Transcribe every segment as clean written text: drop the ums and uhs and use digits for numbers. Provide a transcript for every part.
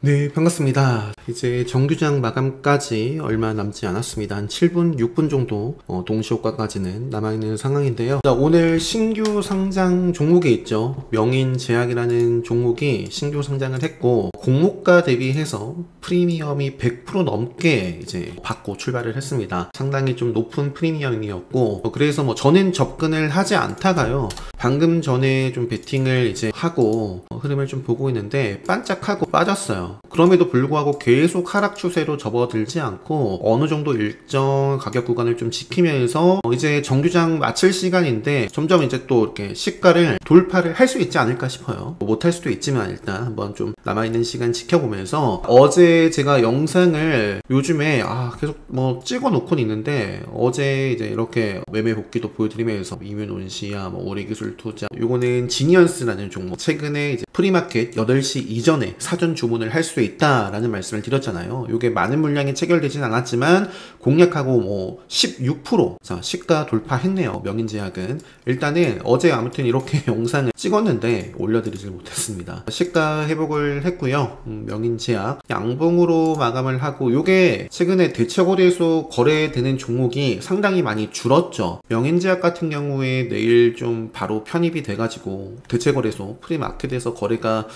네, 반갑습니다. 이제 정규장 마감까지 얼마 남지 않았습니다. 한 7분, 6분 정도 동시효과까지는 남아있는 상황인데요. 자, 오늘 신규 상장 종목이 있죠. 명인제약이라는 종목이 신규 상장을 했고 공모가 대비해서 프리미엄이 100% 넘게 이제 받고 출발을 했습니다. 상당히 좀 높은 프리미엄이었고 그래서 저는 접근을 하지 않다가요. 방금 전에 좀 베팅을 이제 하고 흐름을 좀 보고 있는데 반짝하고 빠졌어요. 그럼에도 불구하고 계속 하락 추세로 접어들지 않고 어느 정도 일정 가격 구간을 좀 지키면서 이제 정규장 마칠 시간인데 점점 이제 또 이렇게 시가를 돌파를 할 수 있지 않을까 싶어요. 못할 수도 있지만 일단 한번 좀 남아있는 시간 지켜보면서 어제 제가 영상을 요즘에 계속 찍어 놓고는 있는데 어제 이제 이렇게 매매 복귀도 보여드리면서 이뮤논시아 우리기술 투자 요거는 지니언스라는 종목 최근에 이제 프리마켓 8시 이전에 사전 주문을 할 수 있다라는 말씀을 드렸잖아요. 요게 많은 물량이 체결되진 않았지만 공략하고 16% 자, 시가 돌파했네요. 명인제약은 일단은 어제 아무튼 이렇게 영상을 찍었는데 올려드리질 못했습니다. 시가 회복을 했고요. 명인제약 양봉으로 마감을 하고 요게 최근에 대체거래소 거래되는 종목이 상당히 많이 줄었죠. 명인제약 같은 경우에 내일 좀 바로 편입이 돼가지고 대체거래소 프리마켓에서 거래가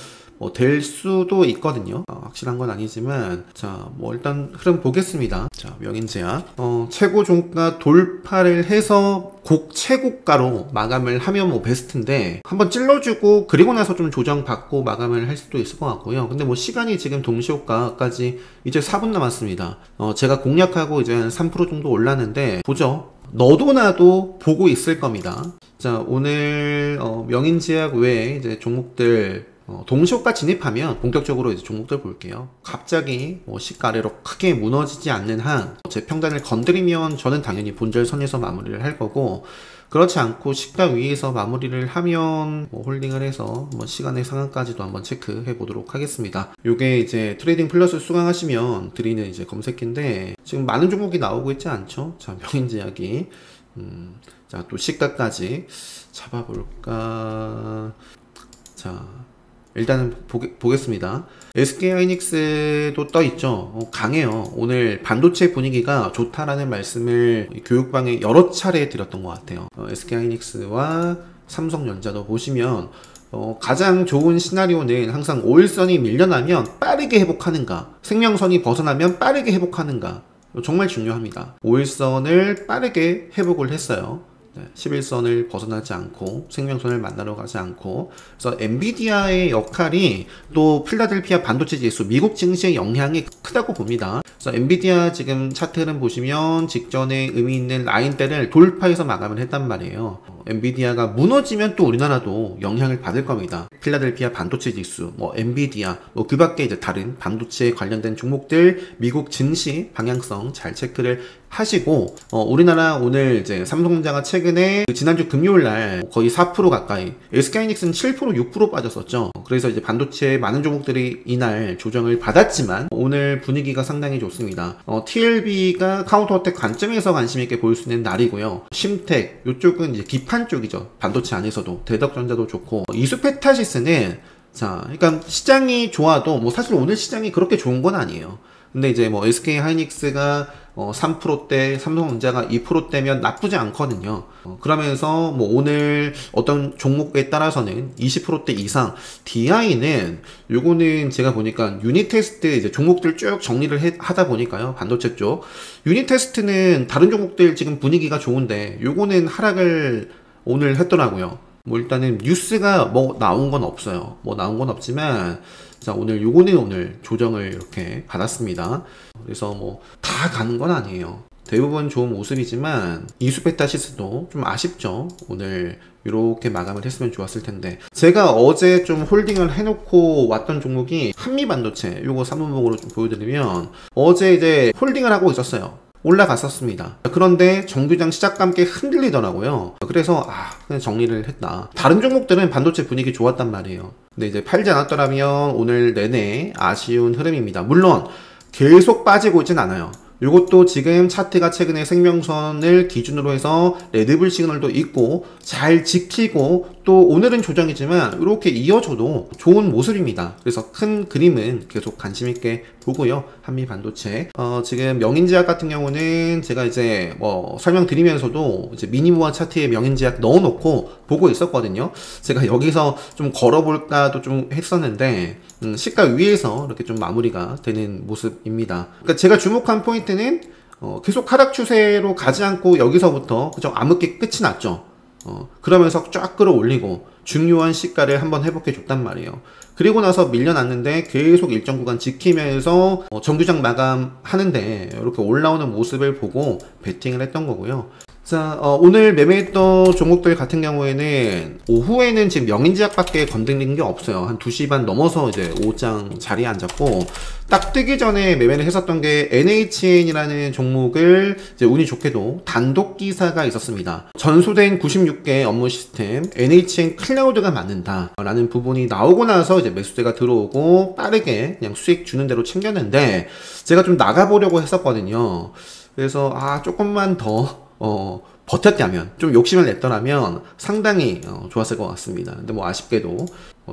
될 수도 있거든요. 확실한 건 아니지만 자, 일단 흐름 보겠습니다. 자, 명인제약 최고 종가 돌파를 해서 최고가로 마감을 하면 베스트인데 한번 찔러주고 그리고 나서 좀 조정받고 마감을 할 수도 있을 것 같고요. 근데 시간이 지금 동시효과까지 이제 4분 남았습니다. 제가 공략하고 이제 한 3% 정도 올랐는데 보죠. 너도 나도 보고 있을 겁니다. 자, 오늘 명인제약 외에 이제 종목들 동시효과 진입하면 본격적으로 이제 종목들 볼게요. 갑자기 시가 아래로 크게 무너지지 않는 한 제 평단을 건드리면 저는 당연히 본절선에서 마무리를 할 거고 그렇지 않고 시가 위에서 마무리를 하면 홀딩을 해서 시간의 상한까지도 한번 체크해 보도록 하겠습니다. 요게 이제 트레이딩 플러스 수강하시면 드리는 이제 검색기인데 지금 많은 종목이 나오고 있지 않죠? 자, 명인제약이 자, 또 시가까지 잡아볼까. 자, 일단은 보겠습니다. SK하이닉스도 떠있죠. 강해요. 오늘 반도체 분위기가 좋다라는 말씀을 교육방에 여러 차례 드렸던 것 같아요. SK하이닉스와 삼성전자도 보시면 가장 좋은 시나리오는 항상 5일선이 밀려나면 빠르게 회복하는가, 생명선이 벗어나면 빠르게 회복하는가. 정말 중요합니다. 5일선을 빠르게 회복을 했어요. 11선을 벗어나지 않고 생명선을 만나러 가지 않고 그래서 엔비디아의 역할이 또 필라델피아 반도체 지수 미국 증시의 영향이 크다고 봅니다. 그래서 엔비디아 지금 차트 흐름 보시면 직전에 의미 있는 라인대를 돌파해서 마감을 했단 말이에요. 엔비디아가 무너지면 또 우리나라도 영향을 받을 겁니다. 필라델피아 반도체 지수, 엔비디아, 그 밖에 이제 다른 반도체 관련된 종목들 미국 증시 방향성 잘 체크를 하시고 우리나라 오늘 이제 삼성전자가 최근에 지난주 금요일날 거의 4% 가까이 SK하이닉스는 7% 6% 빠졌었죠. 그래서 이제 반도체 많은 종목들이 이날 조정을 받았지만 오늘 분위기가 상당히 좋습니다. TLB가 카운터어택 관점에서 관심 있게 볼 수 있는 날이고요. 심텍 이쪽은 이제 기판 쪽이죠. 반도체 안에서도 대덕전자도 좋고 이수페타시스는 자, 그러니까 시장이 좋아도 사실 오늘 시장이 그렇게 좋은 건 아니에요. 근데 이제 SK하이닉스가 3%대, 삼성전자가 2%대면 나쁘지 않거든요. 그러면서 오늘 어떤 종목에 따라서는 20%대 이상, DI는 요거는 제가 보니까 유닛 테스트 이제 종목들 쭉 정리를 하다 보니까요. 반도체 쪽. 유닛 테스트는 다른 종목들 지금 분위기가 좋은데 요거는 하락을 오늘 했더라고요. 일단은 뉴스가 나온 건 없어요. 나온 건 없지만 자, 요거는 오늘 조정을 이렇게 받았습니다. 그래서 다 가는 건 아니에요. 대부분 좋은 모습이지만 이수페타시스도 좀 아쉽죠. 오늘 이렇게 마감을 했으면 좋았을 텐데 제가 어제 좀 홀딩을 해놓고 왔던 종목이 한미반도체 요거 3분봉으로 좀 보여드리면 어제 이제 홀딩을 하고 있었어요. 올라갔었습니다. 그런데 정규장 시작과 함께 흔들리더라고요. 그래서 그냥 정리를 했다. 다른 종목들은 반도체 분위기 좋았단 말이에요. 근데 이제 팔지 않았더라면 오늘 내내 아쉬운 흐름입니다. 물론 계속 빠지고 있진 않아요. 이것도 지금 차트가 최근에 생명선을 기준으로 해서 레드불 시그널도 있고 잘 지키고 또 오늘은 조정이지만 이렇게 이어져도 좋은 모습입니다. 그래서 큰 그림은 계속 관심 있게 보고요. 한미반도체 지금 명인제약 같은 경우는 제가 이제 뭐 설명드리면서도 이제 미니모아 차트에 명인제약 넣어놓고 보고 있었거든요. 제가 여기서 좀 걸어볼까도 좀 했었는데 시가 위에서 이렇게 좀 마무리가 되는 모습입니다. 그러니까 제가 주목한 포인트는 계속 하락 추세로 가지 않고 여기서부터 그죠, 암흑기 끝이 났죠. 그러면서 쫙 끌어올리고 중요한 시가를 한번 회복해 줬단 말이에요. 그리고 나서 밀려났는데 계속 일정 구간 지키면서 정규장 마감하는데 이렇게 올라오는 모습을 보고 베팅을 했던 거고요. 자, 오늘 매매했던 종목들 같은 경우에는 오후에는 지금 명인제약밖에 건드린 게 없어요. 한 2시 반 넘어서 이제 5장 자리에 앉았고, 딱 뜨기 전에 매매를 했었던 게 NHN이라는 종목을 이제 운이 좋게도 단독 기사가 있었습니다. 전수된 96개 업무 시스템 NHN 클라우드가 맞는다 라는 부분이 나오고 나서 이제 매수세가 들어오고 빠르게 그냥 수익 주는 대로 챙겼는데, 제가 좀 나가보려고 했었거든요. 그래서 조금만 더 버텼다면, 좀 욕심을 냈더라면 상당히 좋았을 것 같습니다. 근데 뭐 아쉽게도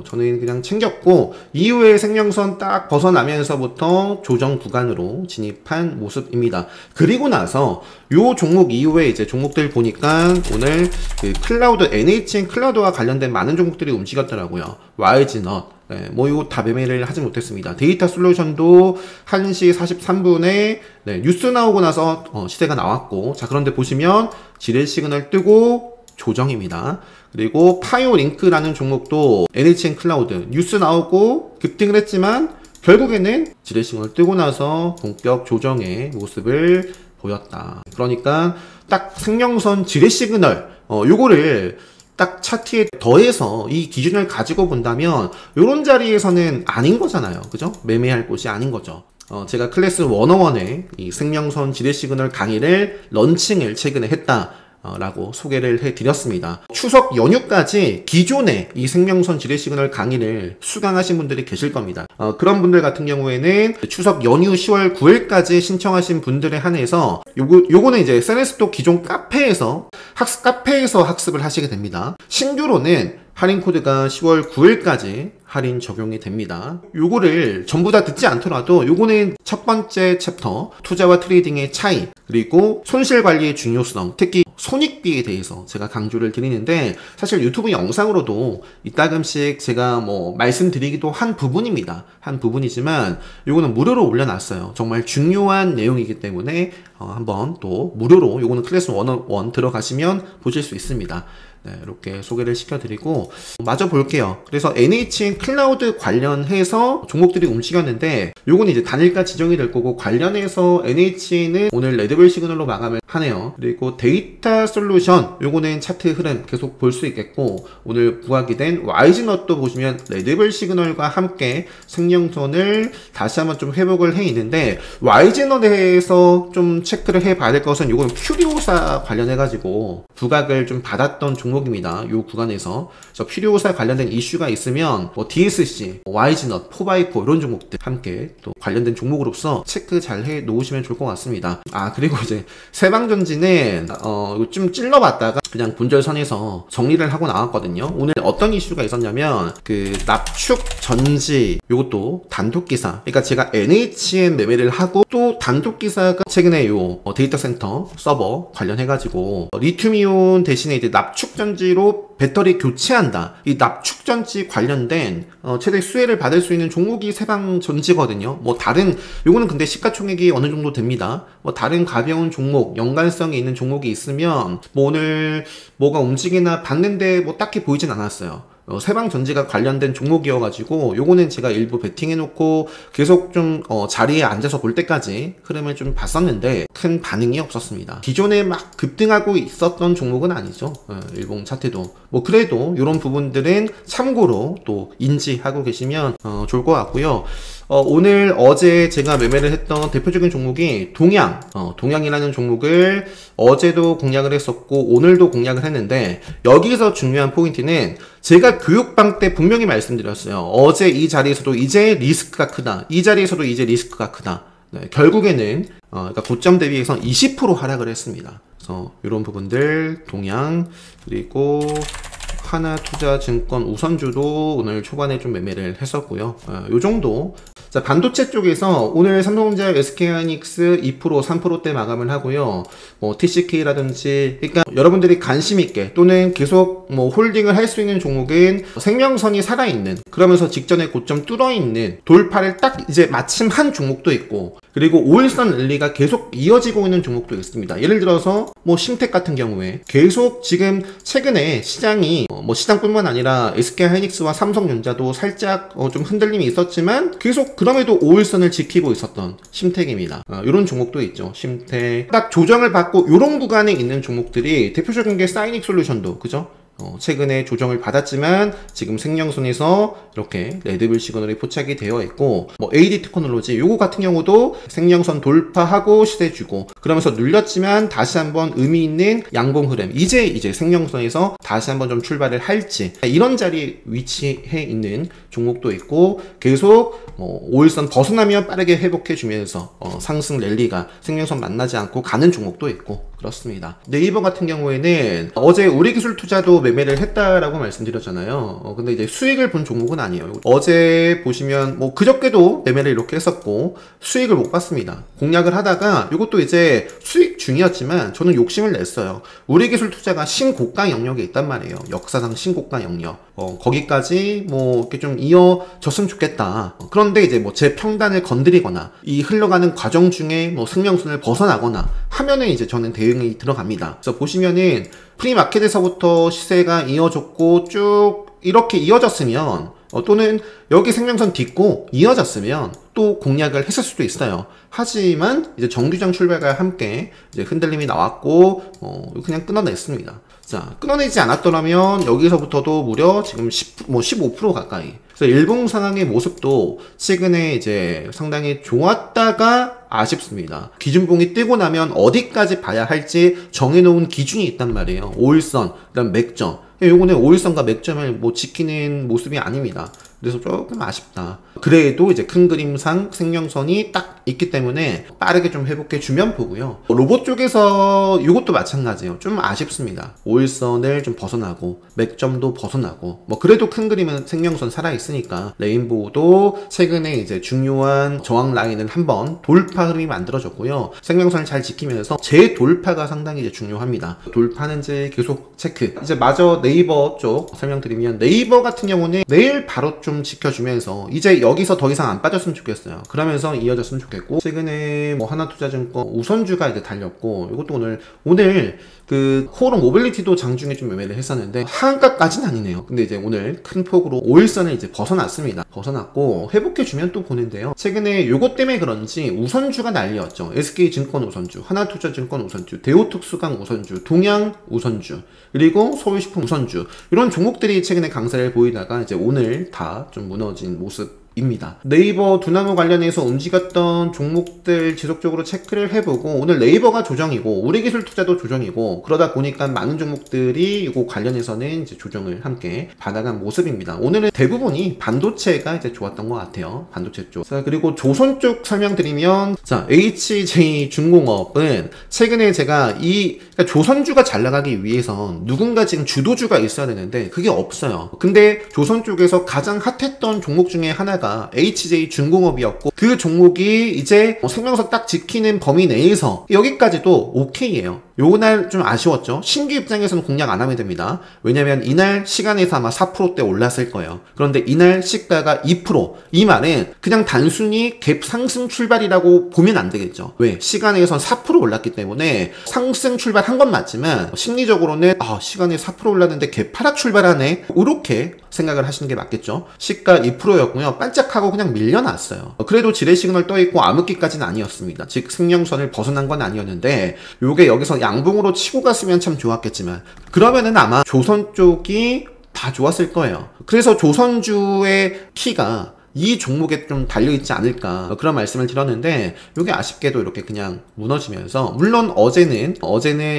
저는 그냥 챙겼고, 이후에 생명선 딱 벗어나면서부터 조정 구간으로 진입한 모습입니다. 그리고 나서 요 종목 이후에 이제 종목들 보니까 오늘 그 클라우드, NHN 클라우드와 관련된 많은 종목들이 움직였더라고요. YG넛, 네, 뭐 이거 다 매매를 하지 못했습니다. 데이터 솔루션도 1시 43분에 뉴스 나오고 나서 시세가 나왔고, 자, 그런데 보시면 지렛 시그널 뜨고 조정입니다. 그리고 파이오링크라는 종목도 NHN 클라우드 뉴스 나오고 급등을 했지만 결국에는 지렛 시그널 뜨고 나서 본격 조정의 모습을 보였다. 그러니까 딱 생명선 지렛 시그널 요거를 딱 차트에 더해서 이 기준을 가지고 본다면 요런 자리에서는 아닌 거잖아요. 그죠? 매매할 곳이 아닌 거죠. 제가 클래스 101의 이 생명선 지렛 시그널 강의를 런칭을 최근에 했다 라고 소개를 해드렸습니다. 추석 연휴까지 기존의 이 생명선 지렛 시그널 강의를 수강하신 분들이 계실 겁니다. 그런 분들 같은 경우에는 추석 연휴 10월 9일까지 신청하신 분들에 한해서 요거는 이제 세네스톡 기존 카페에서 카페에서 학습을 하시게 됩니다. 신규로는 할인 코드가 10월 9일까지 할인 적용이 됩니다. 요거를 전부 다 듣지 않더라도 요거는 첫 번째 챕터 투자와 트레이딩의 차이, 그리고 손실 관리의 중요성, 특히 손익비에 대해서 제가 강조를 드리는데, 사실 유튜브 영상으로도 이따금씩 제가 뭐 말씀드리기도 한 부분입니다. 한 부분이지만 요거는 무료로 올려놨어요. 정말 중요한 내용이기 때문에 한번 또 무료로, 요거는 클래스 101 들어가시면 보실 수 있습니다. 네, 이렇게 소개를 시켜드리고 마저 볼게요. 그래서 NHN 클라우드 관련해서 종목들이 움직였는데, 요건 이제 단일가 지정이 될 거고, 관련해서 NHN은 오늘 레드벨 시그널로 마감을 하네요. 그리고 데이터 솔루션, 요거는 차트 흐름 계속 볼 수 있겠고, 오늘 부각이 된 YG넛도 보시면 레드벨 시그널과 함께 생명선을 다시 한번 좀 회복을 해 있는데, YG넛에서 좀 체크를 해 봐야 될 것은 요건 퓨리오사 관련해가지고 부각을 좀 받았던 종목입니다. 요 구간에서. 그래서 퓨리오사 관련된 이슈가 있으면 뭐 DSC, YG넛, 4x4 이런 종목들 함께 또 관련된 종목으로서 체크 잘 해 놓으시면 좋을 것 같습니다. 그리고 이제 세방전지는 좀 찔러봤다가 그냥 분절선에서 정리를 하고 나왔거든요. 오늘 어떤 이슈가 있었냐면 그 납축 전지, 요것도 단독 기사, 그러니까 제가 NHN 매매를 하고 또 단독 기사가 최근에 요 데이터 센터 서버 관련해가지고 리튬이온 대신에 이제 납축전지로 배터리 교체한다, 이 납축전지 관련된 최대 수혜를 받을 수 있는 종목이 세방전지거든요. 뭐 다른 요거는 근데 시가총액이 어느 정도 됩니다. 뭐 다른 가벼운 종목, 연관성이 있는 종목이 있으면 뭐 오늘 뭐가 움직이나 봤는데 뭐 딱히 보이진 않았어요. 세방전지가 관련된 종목이어가지고 요거는 제가 일부 베팅해놓고 계속 좀 자리에 앉아서 볼 때까지 흐름을 좀 봤었는데 큰 반응이 없었습니다. 기존에 막 급등하고 있었던 종목은 아니죠. 일봉 차트도. 뭐 그래도 이런 부분들은 참고로 또 인지하고 계시면 좋을 것 같고요. 오늘 어제 제가 매매를 했던 대표적인 종목이 동양이라는 종목을 어제도 공략을 했었고 오늘도 공략을 했는데, 여기서 중요한 포인트는 제가 교육방 때 분명히 말씀드렸어요. 어제 이 자리에서도 이제 리스크가 크다, 이 자리에서도 이제 리스크가 크다. 네, 결국에는 그러니까 고점 대비해서 20% 하락을 했습니다. 그래서 이런 부분들 동양 그리고 하나투자증권 우선주도 오늘 초반에 좀 매매를 했었고요. 요 정도. 자, 반도체 쪽에서 오늘 삼성전자, SK하이닉스 2%, 3%대 마감을 하고요. 뭐 TCK라든지, 그러니까 여러분들이 관심 있게 또는 계속 뭐 홀딩을 할 수 있는 종목은 생명선이 살아있는, 그러면서 직전에 고점 뚫어있는 돌파를 딱 이제 마침 한 종목도 있고, 그리고 5일선 랠리가 계속 이어지고 있는 종목도 있습니다. 예를 들어서 뭐 심텍 같은 경우에 계속 지금 최근에 시장이 뭐 시장뿐만 아니라 SK하이닉스와 삼성전자도 살짝 좀 흔들림이 있었지만 계속 그럼에도 5일선을 지키고 있었던 심텍입니다. 이런 종목도 있죠. 심텍 딱 조정을 받고 이런 구간에 있는 종목들이 대표적인 게 사이닉 솔루션도 그죠? 최근에 조정을 받았지만 지금 생명선에서 이렇게 레드불 시그널이 포착이 되어 있고, 뭐 AD 테크놀로지 요거 같은 경우도 생명선 돌파하고 시세 주고 그러면서 눌렸지만 다시 한번 의미 있는 양봉 흐름, 이제 생명선에서 다시 한번 좀 출발을 할지 이런 자리에 위치해 있는 종목도 있고, 계속 5일선 벗어나면 빠르게 회복해 주면서 상승 랠리가 생명선 만나지 않고 가는 종목도 있고 그렇습니다. 네이버 같은 경우에는 어제 우리기술투자도 매매를 했다라고 말씀드렸잖아요. 근데 이제 수익을 본 종목은 아니에요. 어제 보시면 뭐 그저께도 매매를 이렇게 했었고 수익을 못 봤습니다. 공략을 하다가 이것도 이제 수익 중이었지만 저는 욕심을 냈어요. 우리기술투자가 신고가 영역에 있단 말이에요. 역사상 신고가 영역. 거기까지 뭐 이렇게 좀 이어졌으면 좋겠다. 그런데 이제 뭐 제 평단을 건드리거나 이 흘러가는 과정 중에 뭐 생명선을 벗어나거나 하면은 이제 저는 대응이 들어갑니다. 그래서 보시면은 프리마켓에서부터 시세가 이어졌고 쭉 이렇게 이어졌으면 또는 여기 생명선 딛고 이어졌으면 또 공략을 했을 수도 있어요. 하지만 이제 정규장 출발과 함께 이제 흔들림이 나왔고 그냥 끊어냈습니다. 자, 끊어내지 않았더라면 여기서부터도 무려 지금 15% 가까이. 그래서 일봉 상황의 모습도 최근에 이제 상당히 좋았다가 아쉽습니다. 기준봉이 뜨고 나면 어디까지 봐야 할지 정해놓은 기준이 있단 말이에요. 5일선, 그다음 맥점. 요거는 5일선과 맥점을 뭐 지키는 모습이 아닙니다. 그래서 조금 아쉽다. 그래도 이제 큰 그림상 생명선이 딱 있기 때문에 빠르게 좀 회복해 주면 보고요. 로봇 쪽에서 이것도 마찬가지예요. 좀 아쉽습니다. 5일선을 좀 벗어나고 맥점도 벗어나고 뭐 그래도 큰 그림은 생명선 살아 있으니까 레인보우도 최근에 이제 중요한 저항 라인을 한번 돌파 흐름이 만들어졌고요. 생명선을 잘 지키면서 재돌파가 상당히 이제 중요합니다. 돌파는지 계속 체크. 이제 마저 네이버 쪽 설명드리면, 네이버 같은 경우는 내일 바로 좀 지켜주면서 이제 여기서 더 이상 안 빠졌으면 좋겠어요. 그러면서 이어졌으면 좋겠고, 최근에 뭐 하나투자증권 우선주가 이제 달렸고, 이것도 오늘 그 코오롱 모빌리티도 장중에 좀 매매를 했었는데 하한가까지는 아니네요. 근데 이제 오늘 큰 폭으로 5일선을 이제 벗어났습니다. 벗어났고 회복해주면 또 보는데요. 최근에 요것 때문에 그런지 우선주가 난리였죠. SK증권 우선주, 하나투자증권 우선주, 대우특수강 우선주, 동양 우선주, 그리고 서울식품 우선주, 이런 종목들이 최근에 강세를 보이다가 이제 오늘 다 좀 무너진 모습입니다. 네이버 두나무 관련해서 움직였던 종목들 지속적으로 체크를 해보고, 오늘 네이버가 조정이고 우리기술투자도 조정이고 그러다 보니까 많은 종목들이 이거 관련해서는 이제 조정을 함께 받아간 모습입니다. 오늘은 대부분이 반도체가 이제 좋았던 것 같아요. 반도체 쪽. 자, 그리고 조선 쪽 설명드리면, 자, HJ중공업은 최근에 제가 그러니까 조선주가 잘 나가기 위해선 누군가 지금 주도주가 있어야 되는데 그게 없어요. 근데 조선 쪽에서 가장 핫했던 종목 중에 하나가 HJ중공업이었고, 그 종목이 이제 생명선 딱 지키는 범위 내에서 여기까지도 오케이예요. 요날 좀 아쉬웠죠. 신규 입장에서는 공략 안 하면 됩니다. 왜냐면 이날 시간에서 아마 4%대 올랐을 거예요. 그런데 이날 시가가 2%. 이 말은 그냥 단순히 갭 상승 출발이라고 보면 안 되겠죠. 왜? 시간에선 4% 올랐기 때문에 상승 출발한 건 맞지만 심리적으로는 시간에 4% 올랐는데 갭 하락 출발하네, 이렇게 생각을 하시는 게 맞겠죠. 시가 2%였고요. 반짝하고 그냥 밀려났어요. 그래도 지뢰 시그널 떠있고 암흑기까지는 아니었습니다. 즉 생명선을 벗어난 건 아니었는데, 요게 여기서 양봉으로 치고 갔으면 참 좋았겠지만, 그러면은 아마 조선 쪽이 다 좋았을 거예요. 그래서 조선주의 키가 이 종목에 좀 달려있지 않을까 그런 말씀을 드렸는데 이게 아쉽게도 이렇게 그냥 무너지면서, 물론 어제는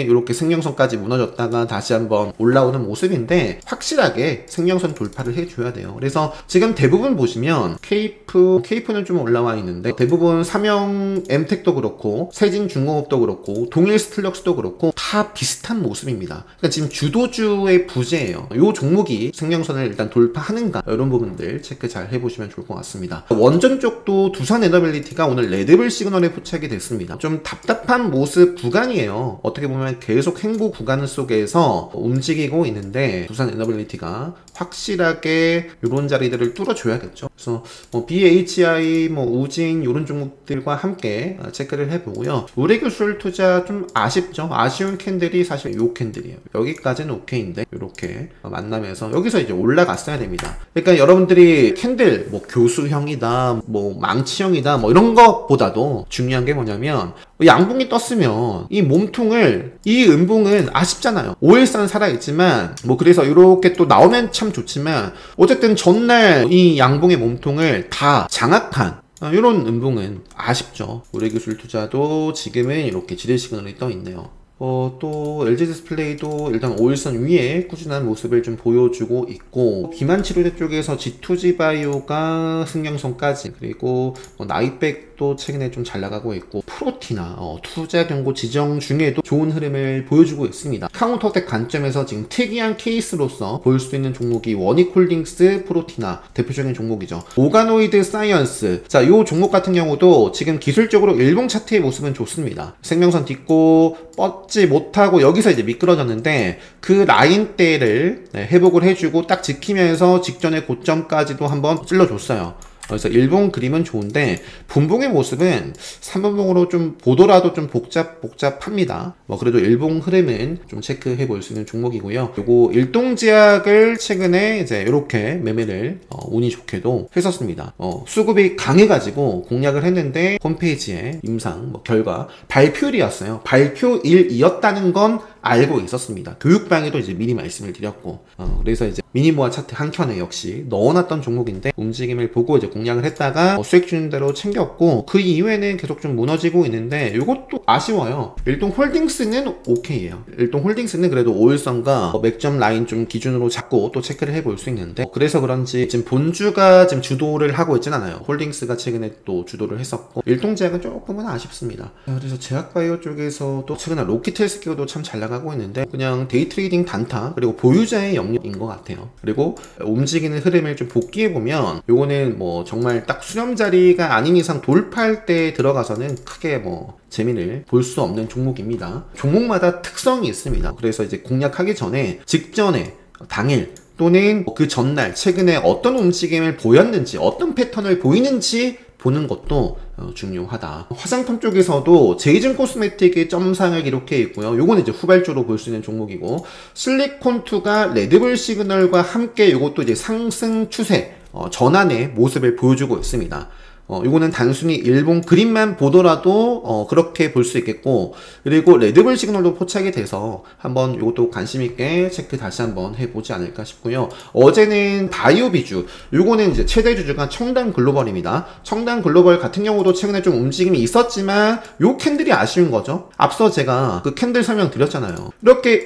이렇게 생명선까지 무너졌다가 다시 한번 올라오는 모습인데 확실하게 생명선 돌파를 해줘야 돼요. 그래서 지금 대부분 보시면 케이프는 좀 올라와 있는데 대부분 삼형 엠텍도 그렇고 세진중공업도 그렇고 동일스틸럭스도 그렇고 다 비슷한 모습입니다. 그러니까 지금 주도주의 부재예요. 이 종목이 생명선을 일단 돌파하는가, 이런 부분들 체크 잘 해보시면 좋을 것 같습니다. 원전 쪽도 두산에너빌리티가 오늘 레드불 시그널에 포착이 됐습니다. 좀 답답한 모습 구간이에요. 어떻게 보면 계속 행보 구간 속에서 움직이고 있는데 두산에너빌리티가 확실하게 이런 자리들을 뚫어줘야겠죠. 그래서 BHI, 우진 이런 종목들과 함께 체크를 해보고요. 우리기술 투자 좀 아쉽죠. 아쉬운 캔들이 사실 요 캔들이에요. 여기까지는 오케이인데 이렇게 만나면서 여기서 이제 올라갔어야 됩니다. 그러니까 여러분들이 캔들 교수형이다, 망치형이다, 이런 것보다도 중요한 게 뭐냐면, 양봉이 떴으면 이 몸통을, 이 음봉은 아쉽잖아요. 5일선 살아있지만 그래서 이렇게 또 나오면 참 좋지만 어쨌든 전날 이 양봉의 몸통을 다 장악한 이런 음봉은 아쉽죠. 우리기술투자도 지금은 이렇게 지대 시그널이 떠 있네요. 또 LG디스플레이도 일단 5일선 위에 꾸준한 모습을 좀 보여주고 있고, 비만치료제 쪽에서 G2G바이오가 승경선까지, 그리고 나이백도 최근에 좀 잘 나가고 있고, 프로티나 투자 경고 지정 중에도 좋은 흐름을 보여주고 있습니다. 카운터텍 관점에서 지금 특이한 케이스로서 볼 수 있는 종목이 원익홀딩스, 프로티나 대표적인 종목이죠. 오가노이드 사이언스, 자, 이 종목 같은 경우도 지금 기술적으로 일봉 차트의 모습은 좋습니다. 생명선 딛고 뻗지 못하고 여기서 이제 미끄러졌는데 그 라인대를 회복을 해주고 딱 지키면서 직전의 고점까지도 한번 찔러줬어요. 그래서 일봉 그림은 좋은데 분봉의 모습은 3분봉으로 좀 보더라도 좀 복잡합니다. 그래도 일봉 흐름은 좀 체크해 볼 수 있는 종목이고요. 그리고 일동제약을 최근에 이제 이렇게 매매를 운이 좋게도 했었습니다. 수급이 강해가지고 공략을 했는데 홈페이지에 임상 결과 발표일이었어요. 발표일이었다는 건 알고 있었습니다. 교육방에도 이제 미리 말씀을 드렸고, 그래서 이제 미니모아 차트 한 켠에 역시 넣어놨던 종목인데 움직임을 보고 이제 공략을 했다가 수익 주는 대로 챙겼고, 그 이후에는 계속 좀 무너지고 있는데 이것도 아쉬워요. 일동홀딩스는 오케이예요. 일동홀딩스는 그래도 5일선과 맥점 라인 좀 기준으로 잡고 또 체크를 해볼 수 있는데, 그래서 그런지 지금 본주가 지금 주도를 하고 있진 않아요. 홀딩스가 최근에 또 주도를 했었고, 일동제약은 조금은 아쉽습니다. 그래서 제약바이오 쪽에서도 최근에 로키텔스키어도 참 잘 나가고 있는데 그냥 데이트레이딩 단타, 그리고 보유자의 영역인 것 같아요. 그리고 움직이는 흐름을 좀 복귀해보면 요거는 정말 딱 수렴 자리가 아닌 이상 돌파할 때 들어가서는 크게 재미를 볼 수 없는 종목입니다. 종목마다 특성이 있습니다. 그래서 이제 공략하기 전에 직전에 당일 또는 그 전날 최근에 어떤 움직임을 보였는지, 어떤 패턴을 보이는지 보는 것도 중요하다. 화장품 쪽에서도 제이즌 코스메틱의 점상을 기록해 있고요. 요거는 이제 후발주로 볼 수 있는 종목이고, 실리콘2가 레드불 시그널과 함께 이것도 이제 상승 추세 전환의 모습을 보여주고 있습니다. 이거는 단순히 일본 그림만 보더라도 그렇게 볼 수 있겠고, 그리고 레드불 시그널도 포착이 돼서 한번 이것도 관심있게 체크 다시 한번 해보지 않을까 싶고요. 어제는 바이오 비주, 이거는 이제 최대 주주가 청담 글로벌입니다. 청담 글로벌 같은 경우도 최근에 좀 움직임이 있었지만 요 캔들이 아쉬운 거죠. 앞서 제가 그 캔들 설명 드렸잖아요. 이렇게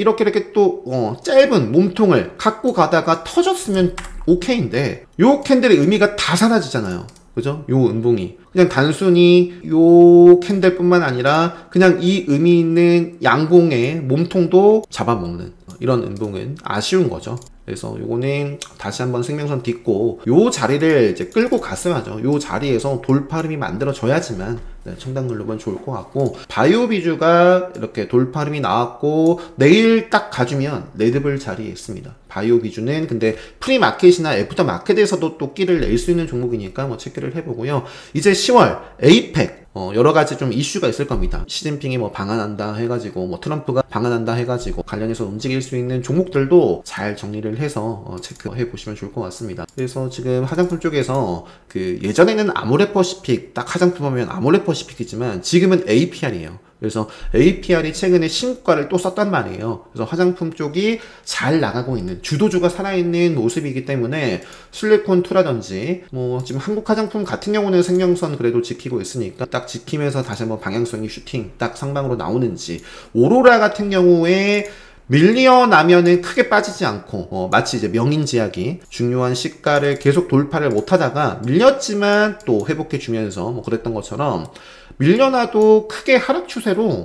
또 짧은 몸통을 갖고 가다가 터졌으면 오케이인데 요 캔들의 의미가 다 사라지잖아요. 그죠? 요 음봉이 그냥 단순히 요 캔들뿐만 아니라 그냥 이 의미 있는 양봉의 몸통도 잡아먹는 이런 음봉은 아쉬운 거죠. 그래서 요거는 다시 한번 생명선 딛고 요 자리를 이제 끌고 갔어야죠. 요 자리에서 돌파름이 만들어져야지만 청담글로벌은 좋을 것 같고, 바이오 비주가 이렇게 돌파름이 나왔고 내일 딱 가주면 레드불 자리에 있습니다. 바이오 비주는 근데 프리마켓이나 애프터 마켓에서도 또 끼를 낼 수 있는 종목이니까 체크를 해보고요. 이제 10월 에이펙 여러 가지 좀 이슈가 있을 겁니다. 시진핑이 방한한다 해가지고, 트럼프가 방한한다 해가지고 관련해서 움직일 수 있는 종목들도 잘 정리를 해서 체크해 보시면 좋을 것 같습니다. 그래서 지금 화장품 쪽에서 예전에는 아모레퍼시픽, 딱 화장품 하면 아모레퍼시픽이지만 지금은 APR이에요. 그래서 APR이 최근에 신고가를 또 썼단 말이에요. 그래서 화장품 쪽이 잘 나가고 있는, 주도주가 살아있는 모습이기 때문에 실리콘2라든지 뭐 지금 한국 화장품 같은 경우는 생명선 그래도 지키고 있으니까 딱 지키면서 다시 한번 방향성이 슈팅 딱 상방으로 나오는지, 오로라 같은 경우에 밀려나면은 크게 빠지지 않고 마치 이제 명인제약이 중요한 시가를 계속 돌파를 못하다가 밀렸지만 또 회복해 주면서 뭐 그랬던 것처럼 밀려나도 크게 하락 추세로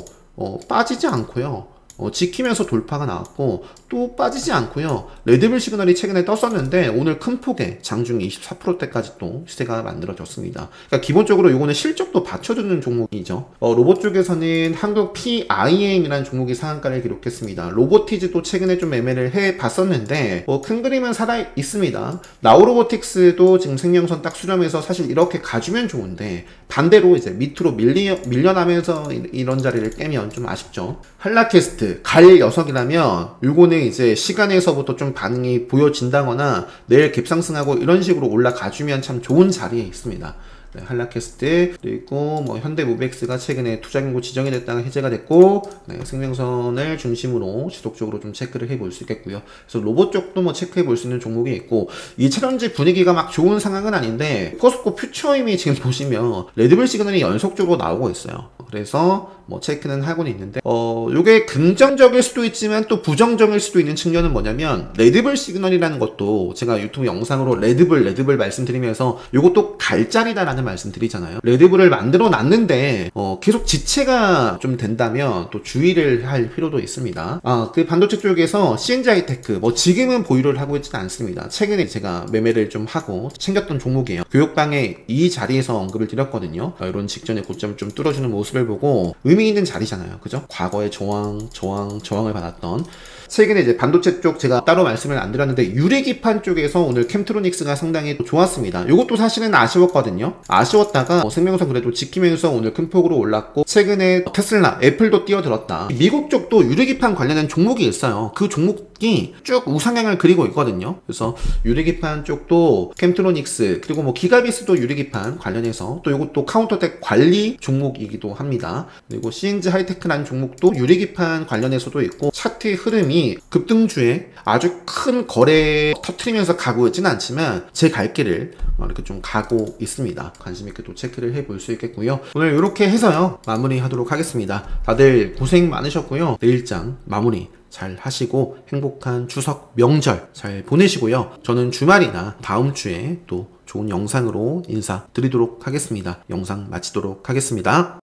빠지지 않고요. 지키면서 돌파가 나왔고 또 빠지지 않고요. 레드불 시그널이 최근에 떴었는데 오늘 큰 폭의 장중에 24%대까지 또 시세가 만들어졌습니다. 그러니까 기본적으로 이거는 실적도 받쳐주는 종목이죠. 로봇 쪽에서는 한국 PIM이라는 종목이 상한가를 기록했습니다. 로보티즈도 최근에 좀 매매를 해봤었는데 큰 그림은 살아 있습니다. 나우로보틱스도 지금 생명선 딱 수렴해서 사실 이렇게 가주면 좋은데 반대로 이제 밑으로 밀려나면서 이런 자리를 깨면 좀 아쉽죠. 한라캐스트 갈 녀석이라면 요거는 이제 시간에서부터 좀 반응이 보여진다거나 내일 갭상승하고 이런 식으로 올라가주면 참 좋은 자리에 있습니다. 네, 한라캐스트, 그리고 뭐 현대모비엑스가 최근에 투자경고 지정이 됐다가 해제가 됐고, 네, 생명선을 중심으로 지속적으로 좀 체크를 해볼 수 있겠고요. 그래서 로봇 쪽도 뭐 체크해 볼 수 있는 종목이 있고, 이 차량지 분위기가 막 좋은 상황은 아닌데 포스코 퓨처임이 지금 보시면 레드불 시그널이 연속적으로 나오고 있어요. 그래서 뭐 체크는 하고는 있는데 요게 긍정적일 수도 있지만 또 부정적일 수도 있는 측면은 뭐냐면, 레드불 시그널이라는 것도 제가 유튜브 영상으로 레드불 말씀드리면서 요것도 갈자리다라는 말씀 드리잖아요. 레드불을 만들어 놨는데 계속 지체가 좀 된다면 또 주의를 할 필요도 있습니다. 그 반도체 쪽에서 CNG 하이테크 뭐 지금은 보유를 하고 있지는 않습니다. 최근에 제가 매매를 좀 하고 챙겼던 종목이에요. 교육방에 이 자리에서 언급을 드렸거든요. 이런 직전에 고점을 좀 뚫어주는 모습을 보고 의미 있는 자리잖아요. 그죠? 과거에 저항을 받았던, 최근에 이제 반도체 쪽 제가 따로 말씀을 안 드렸는데 유리기판 쪽에서 오늘 캠트로닉스가 상당히 좋았습니다. 이것도 사실은 아쉬웠거든요. 아쉬웠다가 생명선 그래도 지키면서 오늘 큰 폭으로 올랐고, 최근에 테슬라, 애플도 뛰어들었다. 미국 쪽도 유리기판 관련된 종목이 있어요. 그 종목이 쭉 우상향을 그리고 있거든요. 그래서 유리기판 쪽도 캠트로닉스, 그리고 뭐 기가비스도 유리기판 관련해서 또 이것도 카운터텍 관리 종목이기도 합니다. 그리고 CNG 하이테크라는 종목도 유리기판 관련해서도 있고, 차트 흐름이 급등주에 아주 큰 거래 터트리면서 가고 있지는 않지만 제 갈 길을 이렇게 좀 가고 있습니다. 관심 있게 또 체크를 해볼 수 있겠고요. 오늘 이렇게 해서요 마무리 하도록 하겠습니다. 다들 고생 많으셨고요. 내일장 마무리 잘 하시고 행복한 추석 명절 잘 보내시고요. 저는 주말이나 다음 주에 또 좋은 영상으로 인사드리도록 하겠습니다. 영상 마치도록 하겠습니다.